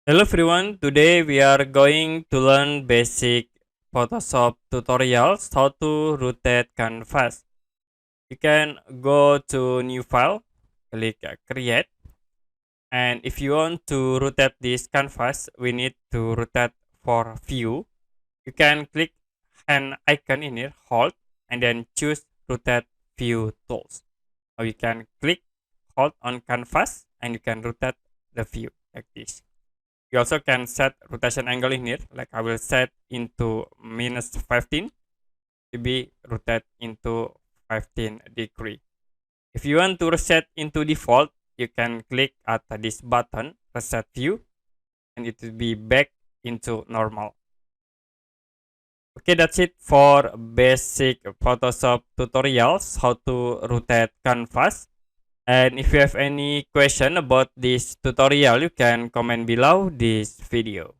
Hello everyone, today we are going to learn basic Photoshop tutorials how to rotate canvas. You can go to new file, click create, and if you want to rotate this canvas, we need to rotate for view. You can click an icon in here, hold, and then choose rotate view tools. Or you can click hold on canvas and you can rotate the view like this. You also can set rotation angle in here, like I will set into -15 to be rotate into 15 degree. If you want to reset into default, you can click at this button, reset view, and it will be back into normal. Okay, that's it for basic Photoshop tutorials, how to rotate canvas. And if you have any question about this tutorial, you can comment below this video.